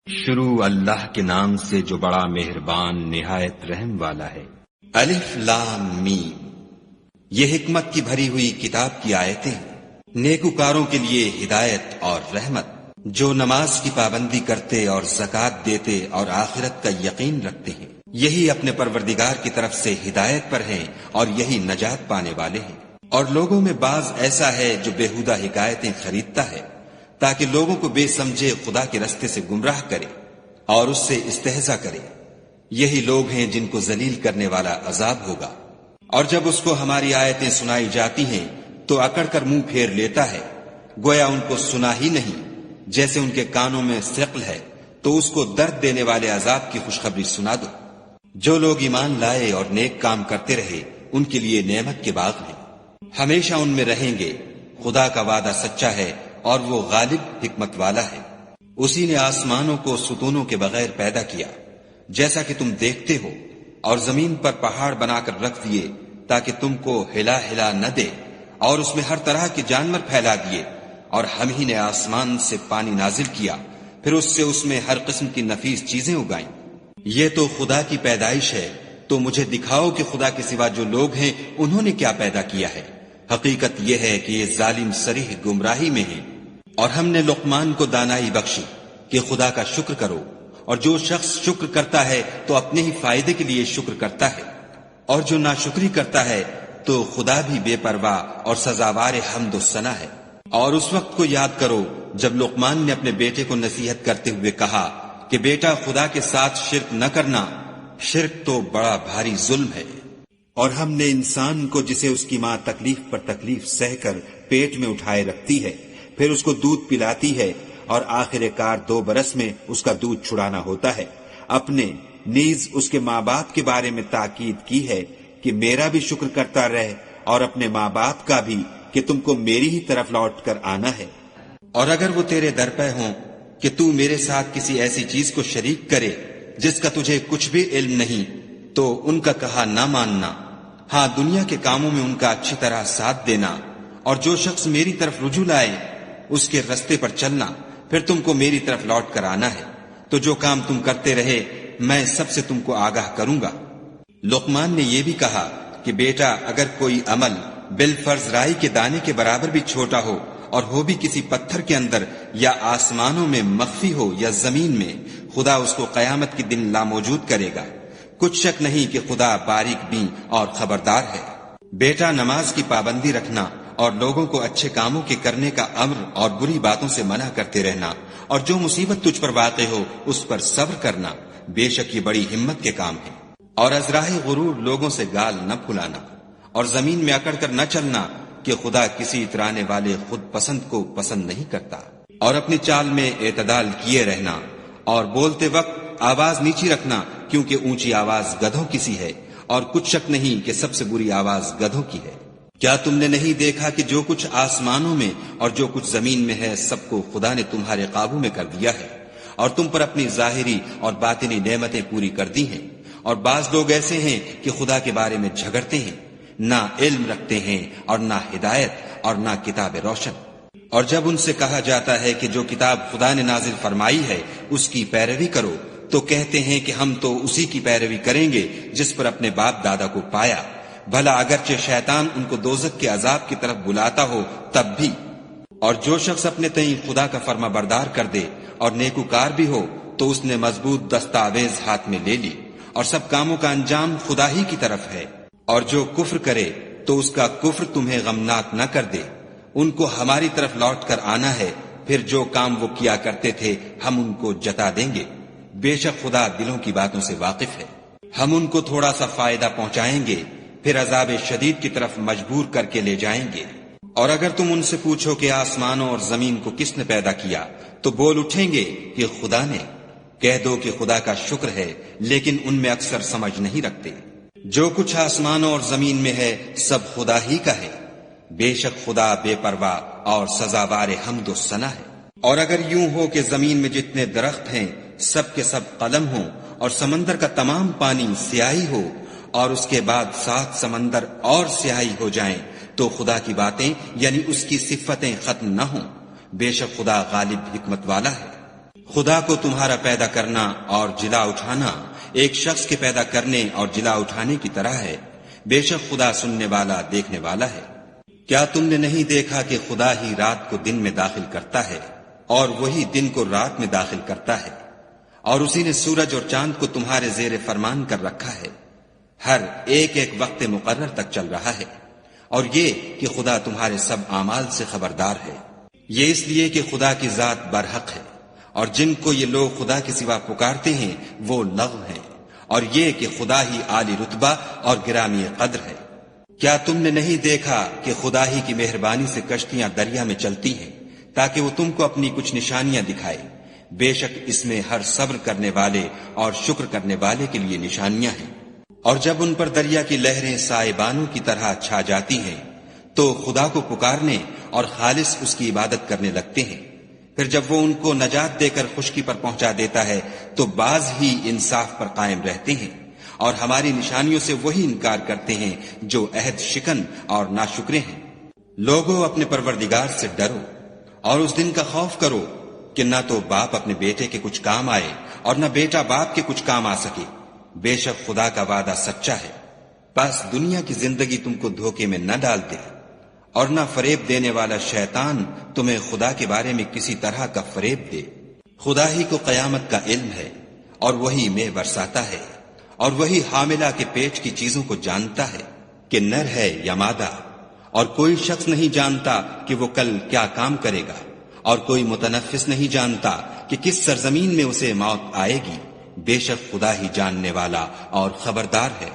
شروع اللہ کے نام سے جو بڑا مہربان نہایت رحم والا ہے۔ الف لام میم، یہ حکمت کی بھری ہوئی کتاب کی آیتیں ہیں، نیکوکاروں کے لیے ہدایت اور رحمت، جو نماز کی پابندی کرتے اور زکوٰۃ دیتے اور آخرت کا یقین رکھتے ہیں، یہی اپنے پروردگار کی طرف سے ہدایت پر ہیں اور یہی نجات پانے والے ہیں۔ اور لوگوں میں بعض ایسا ہے جو بےہودہ حکایتیں خریدتا ہے تاکہ لوگوں کو بے سمجھے خدا کے رستے سے گمراہ کرے اور اس سے استہزاء کرے، یہی لوگ ہیں جن کو ذلیل کرنے والا عذاب ہوگا۔ اور جب اس کو ہماری آیتیں سنائی جاتی ہیں تو اکڑ کر منہ پھیر لیتا ہے، گویا ان کو سنا ہی نہیں، جیسے ان کے کانوں میں ثقل ہے، تو اس کو درد دینے والے عذاب کی خوشخبری سنا دو۔ جو لوگ ایمان لائے اور نیک کام کرتے رہے ان کے لیے نعمت کے باغ ہیں، ہمیشہ ان میں رہیں گے۔ خدا کا وعدہ سچا ہے اور وہ غالب حکمت والا ہے۔ اسی نے آسمانوں کو ستونوں کے بغیر پیدا کیا جیسا کہ تم دیکھتے ہو، اور زمین پر پہاڑ بنا کر رکھ دیے تاکہ تم کو ہلا ہلا نہ دے، اور اس میں ہر طرح کے جانور پھیلا دیے، اور ہم ہی نے آسمان سے پانی نازل کیا، پھر اس میں ہر قسم کی نفیس چیزیں اگائیں۔ یہ تو خدا کی پیدائش ہے، تو مجھے دکھاؤ کہ خدا کے سوا جو لوگ ہیں انہوں نے کیا پیدا کیا ہے۔ حقیقت یہ ہے کہ یہ ظالم صریح گمراہی میں ہیں۔ اور ہم نے لقمان کو دانائی بخشی کہ خدا کا شکر کرو، اور جو شخص شکر کرتا ہے تو اپنے ہی فائدے کے لیے شکر کرتا ہے، اور جو ناشکری کرتا ہے تو خدا بھی بے پرواہ اور سزاوار حمد و ثنا ہے۔ اور اس وقت کو یاد کرو جب لقمان نے اپنے بیٹے کو نصیحت کرتے ہوئے کہا کہ بیٹا خدا کے ساتھ شرک نہ کرنا، شرک تو بڑا بھاری ظلم ہے۔ اور ہم نے انسان کو جسے اس کی ماں تکلیف پر تکلیف سہ کر پیٹ میں اٹھائے رکھتی ہے، پھر اس کو دودھ پلاتی ہے، اور آخر کار 2 برس میں اس کا دودھ چھڑانا ہوتا ہے، اپنے نیز اس کے ماں باپ کے بارے میں تاکید کی ہے کہ میرا بھی شکر کرتا رہ، اور اپنے ماں باپ کا بھی کہ تم کو میری ہی طرف لوٹ کر آنا ہے۔ اور اگر وہ تیرے در پہ ہوں کہ تو میرے ساتھ کسی ایسی چیز کو شریک کرے جس کا تجھے کچھ بھی علم نہیں، تو ان کا کہا نہ ماننا، ہاں دنیا کے کاموں میں ان کا اچھی طرح ساتھ دینا، اور جو شخص میری طرف رجوع لائے اس کے رستے پر چلنا، پھر تم کو میری طرف لوٹ کر آنا ہے، تو جو کام تم کرتے رہے میں سب سے تم کو آگاہ کروں گا۔ لقمان نے یہ بھی کہا کہ بیٹا اگر کوئی عمل بالفرض رائی کے دانے کے برابر بھی چھوٹا ہو، اور ہو بھی کسی پتھر کے اندر یا آسمانوں میں مخفی ہو یا زمین میں، خدا اس کو قیامت کے دن لاموجود کرے گا۔ کچھ شک نہیں کہ خدا باریک بین اور خبردار ہے۔ بیٹا نماز کی پابندی رکھنا اور لوگوں کو اچھے کاموں کے کرنے کا امر اور بری باتوں سے منع کرتے رہنا، اور جو مصیبت تجھ پر واقع ہو اس پر صبر کرنا، بے شک یہ بڑی ہمت کے کام ہے۔ اور از راہ غرور لوگوں سے گال نہ پھلانا، اور زمین میں اکڑ کر نہ چلنا کہ خدا کسی اترانے والے خود پسند کو پسند نہیں کرتا۔ اور اپنی چال میں اعتدال کیے رہنا، اور بولتے وقت آواز نیچی رکھنا، کیونکہ اونچی آواز گدھوں کی سی ہے، اور کچھ شک نہیں کہ سب سے بری آواز گدھوں کی ہے۔ کیا تم نے نہیں دیکھا کہ جو کچھ آسمانوں میں اور جو کچھ زمین میں ہے سب کو خدا نے تمہارے قابو میں کر دیا ہے، اور تم پر اپنی ظاہری اور باطنی نعمتیں پوری کر دی ہیں۔ اور بعض لوگ ایسے ہیں کہ خدا کے بارے میں جھگڑتے ہیں، نہ علم رکھتے ہیں اور نہ ہدایت اور نہ کتاب روشن۔ اور جب ان سے کہا جاتا ہے کہ جو کتاب خدا نے نازل فرمائی ہے اس کی پیروی کرو، تو کہتے ہیں کہ ہم تو اسی کی پیروی کریں گے جس پر اپنے باپ دادا کو پایا، بھلا اگرچہ شیطان ان کو دوزخ کے عذاب کی طرف بلاتا ہو تب بھی۔ اور جو شخص اپنے تئیں خدا کا فرما بردار کر دے اور نیکوکار بھی ہو تو اس نے مضبوط دستاویز ہاتھ میں لے لی، اور سب کاموں کا انجام خدا ہی کی طرف ہے۔ اور جو کفر کرے تو اس کا کفر تمہیں غمناک نہ کر دے، ان کو ہماری طرف لوٹ کر آنا ہے، پھر جو کام وہ کیا کرتے تھے ہم ان کو جتا دیں گے۔ بے شک خدا دلوں کی باتوں سے واقف ہے۔ ہم ان کو تھوڑا سا فائدہ پہنچائیں گے، پھر عذاب شدید کی طرف مجبور کر کے لے جائیں گے۔ اور اگر تم ان سے پوچھو کہ آسمانوں اور زمین کو کس نے پیدا کیا، تو بول اٹھیں گے کہ خدا نے۔ کہہ دو کہ خدا کا شکر ہے، لیکن ان میں اکثر سمجھ نہیں رکھتے۔ جو کچھ آسمانوں اور زمین میں ہے سب خدا ہی کا ہے، بے شک خدا بے پرواہ اور سزاوار حمد و ثنا ہے۔ اور اگر یوں ہو کہ زمین میں جتنے درخت ہیں سب کے سب قلم ہوں، اور سمندر کا تمام پانی سیاہی ہو، اور اس کے بعد 7 سمندر اور سیاہی ہو جائیں، تو خدا کی باتیں یعنی اس کی صفتیں ختم نہ ہوں۔ بے شک خدا غالب حکمت والا ہے۔ خدا کو تمہارا پیدا کرنا اور جلا اٹھانا ایک شخص کے پیدا کرنے اور جلا اٹھانے کی طرح ہے۔ بے شک خدا سننے والا دیکھنے والا ہے۔ کیا تم نے نہیں دیکھا کہ خدا ہی رات کو دن میں داخل کرتا ہے اور وہی دن کو رات میں داخل کرتا ہے، اور اسی نے سورج اور چاند کو تمہارے زیر فرمان کر رکھا ہے، ہر ایک ایک وقت مقرر تک چل رہا ہے، اور یہ کہ خدا تمہارے سب اعمال سے خبردار ہے۔ یہ اس لیے کہ خدا کی ذات برحق ہے، اور جن کو یہ لوگ خدا کے سوا پکارتے ہیں وہ لغو ہیں، اور یہ کہ خدا ہی عالی رتبہ اور گرامی قدر ہے۔ کیا تم نے نہیں دیکھا کہ خدا ہی کی مہربانی سے کشتیاں دریا میں چلتی ہیں تاکہ وہ تم کو اپنی کچھ نشانیاں دکھائے؟ بے شک اس میں ہر صبر کرنے والے اور شکر کرنے والے کے لیے نشانیاں ہیں۔ اور جب ان پر دریا کی لہریں سائبانوں کی طرح چھا جاتی ہیں تو خدا کو پکارنے اور خالص اس کی عبادت کرنے لگتے ہیں، پھر جب وہ ان کو نجات دے کر خشکی پر پہنچا دیتا ہے تو بعض ہی انصاف پر قائم رہتے ہیں، اور ہماری نشانیوں سے وہی انکار کرتے ہیں جو عہد شکن اور ناشکرے ہیں۔ لوگوں اپنے پروردگار سے ڈرو اور اس دن کا خوف کرو کہ نہ تو باپ اپنے بیٹے کے کچھ کام آئے اور نہ بیٹا باپ کے کچھ کام آ سکے۔ بے شک خدا کا وعدہ سچا ہے، بس دنیا کی زندگی تم کو دھوکے میں نہ ڈال دے، اور نہ فریب دینے والا شیطان تمہیں خدا کے بارے میں کسی طرح کا فریب دے۔ خدا ہی کو قیامت کا علم ہے، اور وہی مے برساتا ہے، اور وہی حاملہ کے پیٹ کی چیزوں کو جانتا ہے کہ نر ہے یا مادہ، اور کوئی شخص نہیں جانتا کہ وہ کل کیا کام کرے گا، اور کوئی متنفس نہیں جانتا کہ کس سرزمین میں اسے موت آئے گی۔ بے شک خدا ہی جاننے والا اور خبردار ہے۔